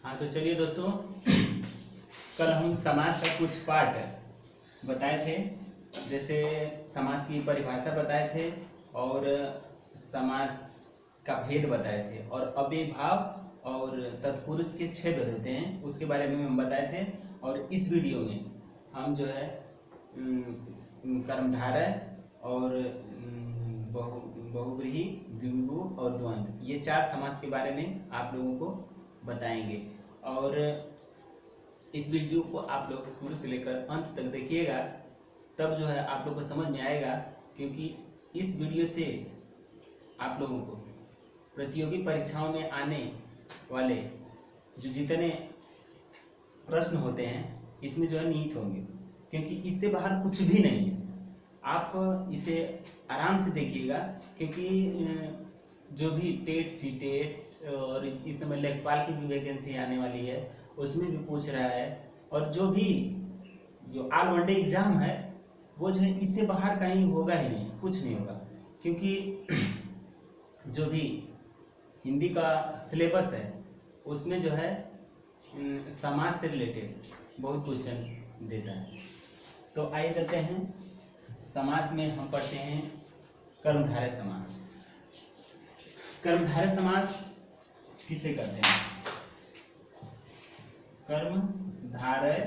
हाँ तो चलिए दोस्तों, कल हम समाज का कुछ पार्ट बताए थे, जैसे समाज की परिभाषा बताए थे और समाज का भेद बताए थे और अव्ययभाव और तत्पुरुष के 6 भेद होते हैं उसके बारे में हम बताए थे। और इस वीडियो में हम जो है कर्मधारय और बहुव्रीहि, द्विगु और द्वंद्व, ये 4 समाज के बारे में आप लोगों को बताएंगे। और इस वीडियो को आप लोग शुरू से लेकर अंत तक देखिएगा, तब जो है आप लोग को समझ में आएगा, क्योंकि इस वीडियो से आप लोगों को प्रतियोगी परीक्षाओं में आने वाले जो जितने प्रश्न होते हैं इसमें जो है निहित होंगे, क्योंकि इससे बाहर कुछ भी नहीं है। आप इसे आराम से देखिएगा, क्योंकि जो भी टेट, सीटेट और इस समय लेखपाल की भी वैकेंसी आने वाली है उसमें भी पूछ रहा है, और जो ऑल वन डे एग्जाम है वो जो है इससे बाहर कहीं होगा ही नहीं, कुछ नहीं होगा। क्योंकि जो भी हिंदी का सिलेबस है उसमें जो है समाज से रिलेटेड बहुत क्वेश्चन देता है। तो आइए चलते हैं, समाज में हम पढ़ते हैं कर्मधारय समास। कर्मधारय समास किसे कहते हैं? कर्मधारय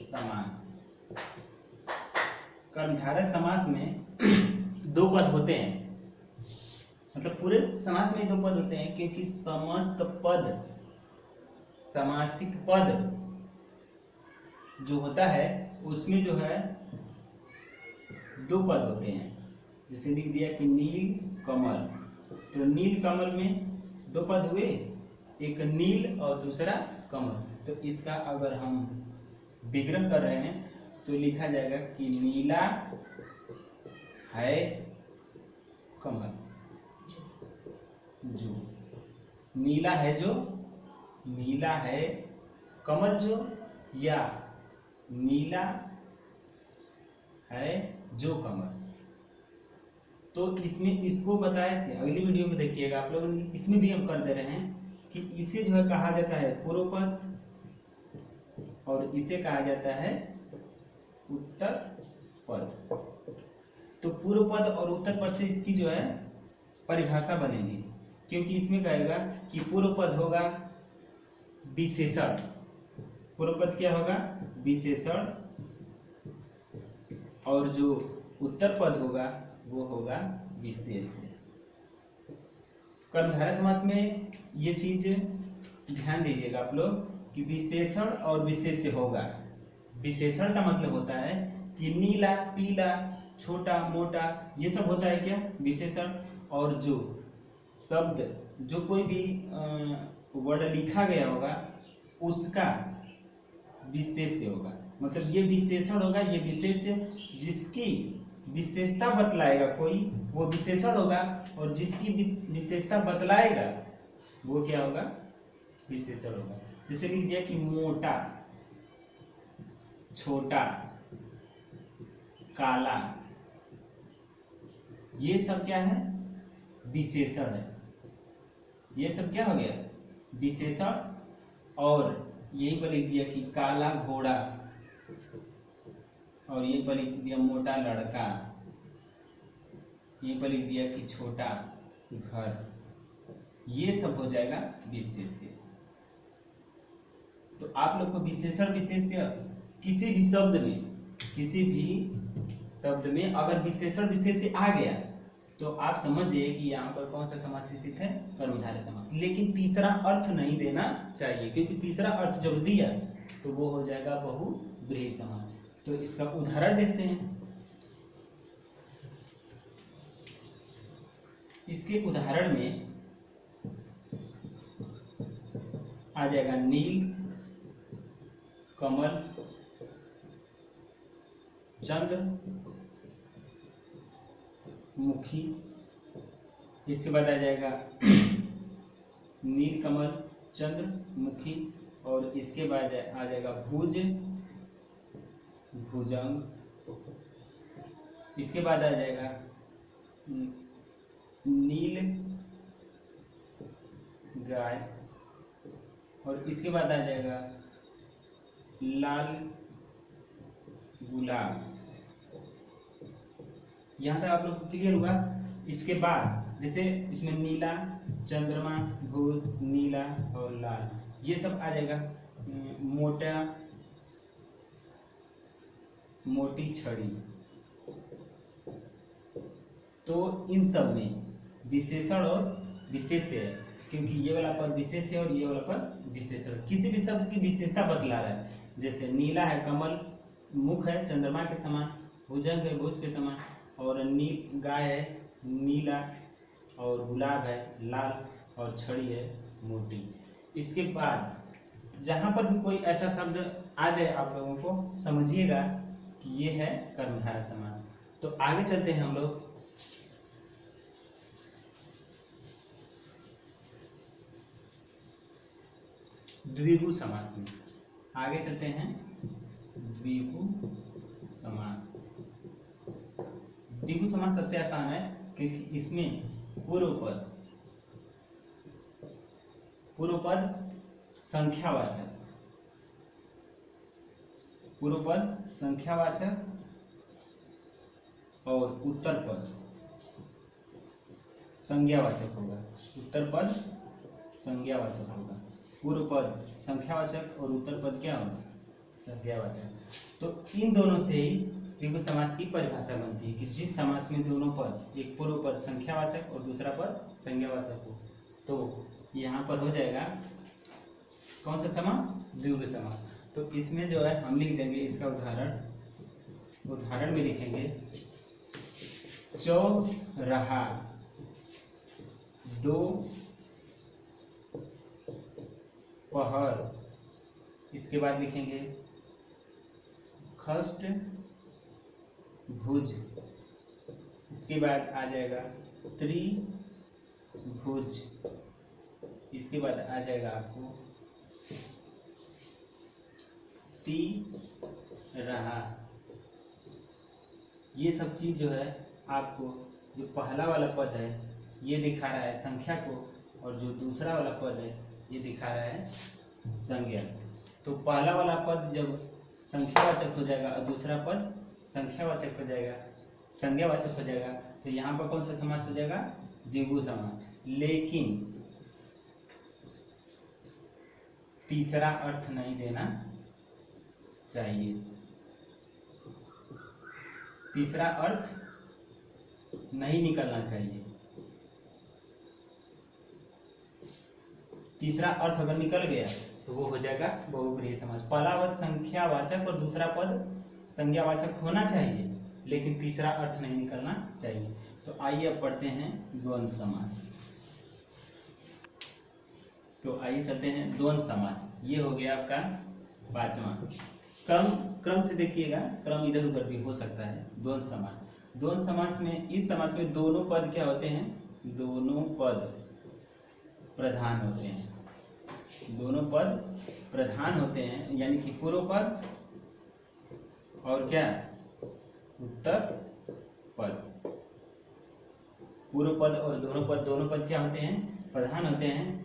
समास। कर्मधारय समास में 2 पद होते हैं, मतलब पूरे समास में 2 पद होते हैं, क्योंकि समस्त पद, समासिक पद जो होता है उसमें जो है 2 पद होते हैं। जैसे लिख दिया कि नील कमल, तो नील कमल में 2 पद हुए, एक नील और दूसरा कमल। तो इसका अगर हम विग्रह कर रहे हैं तो लिखा जाएगा कि नीला है कमल जो, नीला है जो, नीला है कमल जो, या नीला है जो कमल। तो इसमें इसको बताए थे, अगली वीडियो में देखिएगा आप लोग, इसमें भी हम कर दे रहे हैं कि इसे जो है कहा जाता है पूर्व पद और इसे कहा जाता है उत्तर पद। तो पूर्व पद और उत्तर पद से इसकी जो है परिभाषा बनेगी, क्योंकि इसमें कहेगा कि पूर्व पद होगा विशेषण। पूर्व पद क्या होगा? विशेषण। और जो उत्तर पद होगा वो होगा विशेष्य। कर्मधारय समास में ये चीज ध्यान दीजिएगा आप लोग कि विशेषण और विशेष्य होगा। विशेषण का मतलब होता है कि नीला, पीला, छोटा, मोटा, ये सब होता है क्या? विशेषण। और जो शब्द, जो कोई भी वर्ड लिखा गया होगा उसका विशेष्य होगा, मतलब ये विशेषण होगा, ये विशेष्य। जिसकी विशेषता बतलाएगा कोई वो विशेषण होगा, और जिसकी विशेषता बतलाएगा वो क्या होगा? विशेषण होगा। जैसे लिख दिया कि मोटा, छोटा, काला, ये सब क्या है? विशेषण है। ये सब क्या हो गया? विशेषण। और यही पर लिख दिया कि काला घोड़ा, और ये पर लिख दिया मोटा लड़का, ये पर लिख दिया कि छोटा घर, ये सब हो जाएगा विशेष्य। तो आप लोग को विशेषण विशेष्य किसी भी शब्द में अगर विशेषण विशेष्य आ गया तो आप समझिए कि यहाँ पर कौन सा समास स्थित है? कर्मधारय समास। लेकिन तीसरा अर्थ नहीं देना चाहिए, क्योंकि तीसरा अर्थ जब दिया तो वो हो जाएगा बहुव्रीहि समास। तो इसका उदाहरण देखते हैं। इसके उदाहरण में आ जाएगा नील कमल, चंद्र मुखी। इसके बाद आ जाएगा नील कमल, चंद्र मुखी, और इसके बाद आ जाएगा भुज, भुजंग। इसके बाद आ जाएगा नील गाय, और इसके बाद आ जाएगा लाल गुलाब। यहाँ तक आप लोग को क्लियर हुआ। इसके बाद जैसे इसमें नीला, चंद्रमा, भुज, नीला और लाल, ये सब आ जाएगा। मोटी छड़ी। तो इन सब में विशेषण और विशेष्य है, क्योंकि ये वाला पद विशेष है और ये वाला पद विशेषण। किसी भी शब्द की विशेषता बतला रहा है। जैसे नीला है कमल, मुख है चंद्रमा के समान, भुजंग है भुज के समान, और गाय है नीला, और गुलाब है लाल, और छड़ी है मोटी। इसके बाद जहाँ पर भी कोई ऐसा शब्द आ जाए आप लोगों को समझिएगा कि ये है कर्मधारय समास। तो आगे चलते हैं हम लोग। द्विगु समास में आगे चलते हैं। द्विगु समास। द्विगु समास सबसे आसान है, क्योंकि इसमें पूर्व पद संख्यावाचक, पूर्व पद संख्यावाचक और उत्तर पद संज्ञावाचक होगा। उत्तर पद संज्ञावाचक होगा, पूर्व पद संख्यावाचक और उत्तर पद क्या होगा? संज्ञावाचक। तो इन दोनों से ही द्विगु समास की परिभाषा बनती है कि जिस समास में दोनों पद, एक पूर्व पद संख्यावाचक और दूसरा पद संज्ञावाचक हो, तो यहाँ पर हो जाएगा कौन सा समास? द्विगु समास। तो इसमें जो है हम लिख देंगे इसका उदाहरण में लिखेंगे चौराहा, दो पहर। इसके बाद लिखेंगे खष्ट भुज। इसके बाद आ जाएगा त्रिभुज। इसके बाद आ जाएगा आपको तिरहा। ये सब चीज जो है आपको, जो पहला वाला पद है ये दिखा रहा है संख्या को, और जो दूसरा वाला पद है ये दिखा रहा है संज्ञा। तो पहला वाला पद जब संख्यावाचक हो जाएगा और दूसरा पद संख्यावाचक हो जाएगा, संज्ञावाचक हो जाएगा, तो यहाँ पर कौन सा समास हो जाएगा? द्विगु समास। लेकिन तीसरा अर्थ नहीं देना चाहिए। तीसरा अर्थ नहीं निकलना चाहिए। तीसरा अर्थ अगर निकल गया तो वो हो जाएगा बहुब्रीहि समास। पहला पद संख्यावाचक और दूसरा पद संज्ञावाचक होना चाहिए, लेकिन तीसरा अर्थ नहीं निकलना चाहिए। तो आइए अब पढ़ते हैं द्वंद्व समास। तो आइए चलते हैं द्वंद्व समास। ये हो गया आपका पांचवा। क्रम से देखिएगा, क्रम इधर उधर भी हो सकता है। द्वंद्व समास। द्वंद्व समास में, इस समास में दोनों पद क्या होते हैं? दोनों पद प्रधान होते हैं। दोनों पद प्रधान होते हैं, यानी कि पूर्व पद और क्या? उत्तर पद। पूर्व पद और दोनों पद क्या होते हैं? प्रधान होते हैं,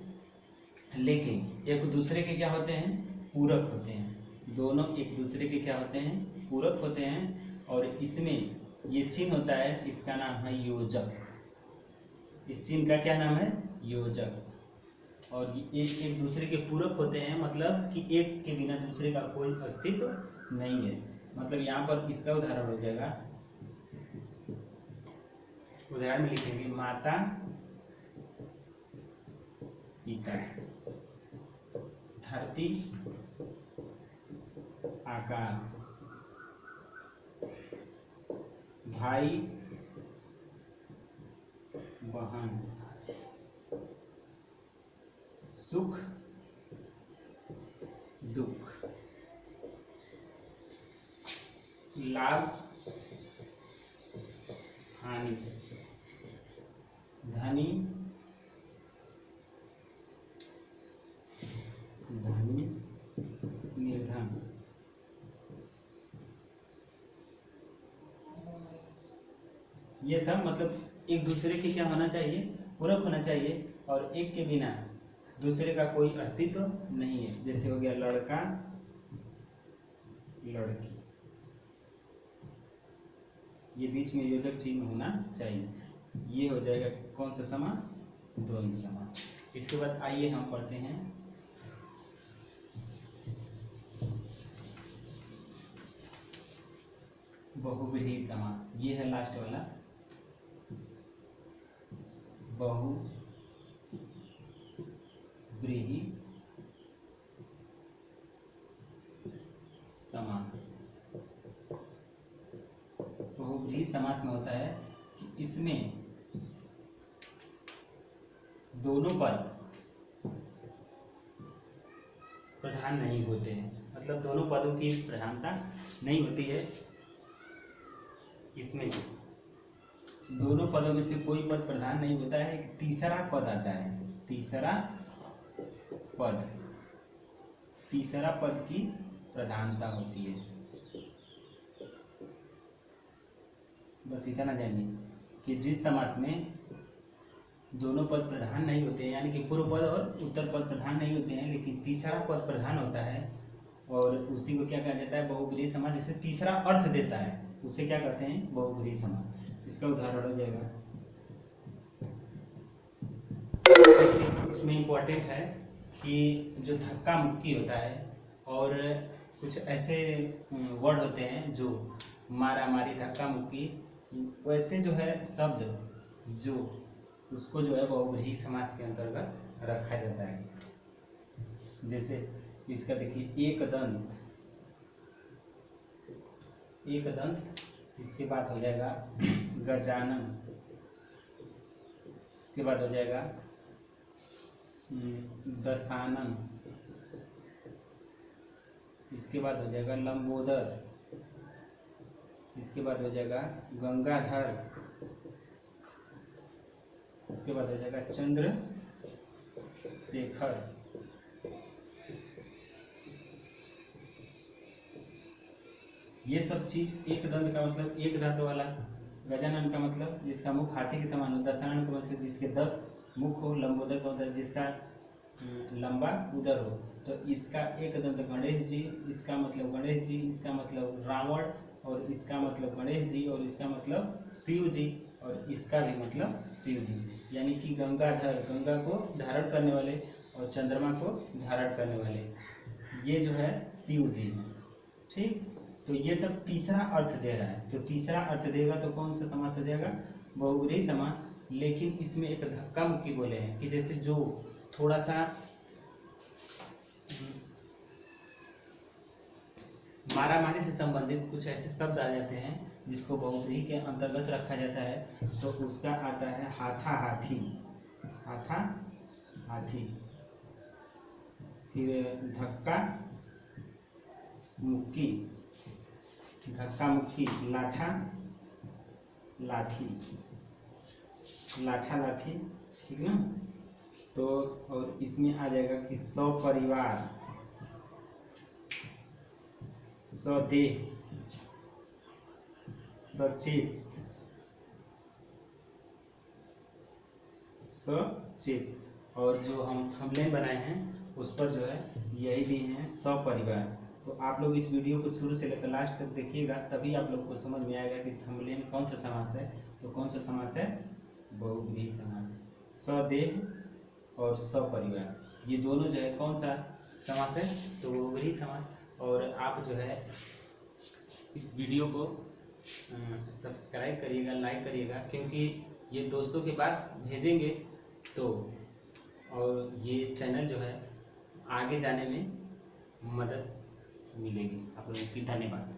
लेकिन एक दूसरे के क्या होते हैं? पूरक होते हैं। दोनों एक दूसरे के क्या होते हैं? पूरक होते हैं। और इसमें ये चिन्ह होता है, इसका नाम है योजक। इस चिन्ह का क्या नाम है? योजक। और ये एक दूसरे के पूरक होते हैं, मतलब कि एक के बिना दूसरे का कोई अस्तित्व नहीं है। मतलब यहाँ पर इसका उदाहरण हो जाएगा। उदाहरण में लिखेंगे माता पिता, धरती आकाश, भाई बहन, सुख दुख, लाभ हानि, धनी निर्धन। ये सब मतलब एक दूसरे के क्या होना चाहिए? पूरक होना चाहिए, और एक के बिना दूसरे का कोई अस्तित्व नहीं है। जैसे हो गया लड़का लड़की, ये बीच में योजक चिन्ह होना चाहिए। ये हो जाएगा कौन सा समास? द्वंद्व समास। इसके बाद आइए हम पढ़ते हैं बहुव्रीहि समास। ये है लास्ट वाला, बहुव्रीहि समास। बहुव्रीहि समास में होता है कि इसमें दोनों पद प्रधान नहीं होते हैं, मतलब दोनों पदों की प्रधानता नहीं होती है। इसमें दोनों पदों में से कोई पद प्रधान नहीं होता है, एक तीसरा पद आता है। तीसरा पद की प्रधानता होती है। बस इतना जानिए कि जिस समास में दोनों पद प्रधान नहीं होते हैं, यानी कि पूर्व पद और उत्तर पद प्रधान नहीं होते हैं, लेकिन तीसरा पद प्रधान होता है, और उसी को क्या कहा जाता है? बहुव्रीहि समास। जिसे तीसरा अर्थ देता है उसे क्या कहते हैं? बहुव्रीहि समास। इसका उदाहरण हो जाएगा, एक चीज इसमें इम्पोर्टेंट है कि जो धक्का मुक्की होता है और कुछ ऐसे वर्ड होते हैं जो मारा मारी, धक्का मुक्की, वैसे जो है शब्द जो उसको जो है बहुव्रीहि समास के अंतर्गत रखा जाता है। जैसे इसका देखिए एक दंत, इसके बाद हो जाएगा गजानन, इसके बाद हो जाएगा दशानन, इसके बाद हो जाएगा लंबोदर, इसके बाद हो जाएगा गंगाधर, इसके बाद हो जाएगा चंद्रशेखर। ये सब चीज एक दंत का मतलब एक दांत वाला, गजानन का मतलब जिसका मुख हाथी के समान हो, दशानन का मतलब जिसके 10 मुख हो, लंबोदर का मतलब जिसका लंबा उदर हो। तो इसका एक दंत गणेश जी, इसका मतलब गणेश जी, इसका मतलब रावण, और इसका मतलब गणेश जी, और इसका मतलब शिव जी, और इसका भी मतलब शिव जी। यानी कि गंगाधर, गंगा को धारण करने वाले, और चंद्रमा को धारण करने वाले, ये जो है शिव जी हैं। ठीक, तो ये सब तीसरा अर्थ दे रहा है। तो तीसरा अर्थ देगा तो कौन सा समास हो जाएगा? बहुव्रीहि समास। लेकिन इसमें एक धक्का मुक्की बोले हैं कि जैसे जो थोड़ा सा मारा मारी से संबंधित कुछ ऐसे शब्द आ जाते हैं जिसको बहुव्रीहि के अंतर्गत रखा जाता है, तो उसका आता है हाथा हाथी, हाथा हाथी, फिर धक्का मुक्की, धक्का मुक्की, लाठा लाठी, लाठा लाठी, ठीक ना। तो और इसमें आ जाएगा कि सपरिवार, सदेह, सचेत, सचेत, और जो हम थंबनेल बनाए हैं उस पर जो है यही भी हैं सपरिवार। तो आप लोग इस वीडियो को शुरू से लेकर लास्ट तक देखिएगा, तभी आप लोग को समझ में आएगा कि थंबनेल कौन सा समास है। तो कौन सा समास है? बहुव्रीहि समास। सदेह और सपरिवार, ये दोनों जो है कौन सा समास है? तो बहुव्रीहि समास। और आप जो है इस वीडियो को सब्सक्राइब करिएगा, लाइक करिएगा, क्योंकि ये दोस्तों के पास भेजेंगे तो और ये चैनल जो है आगे जाने में मदद मिलेगी। आप लोगों की धन्यवाद।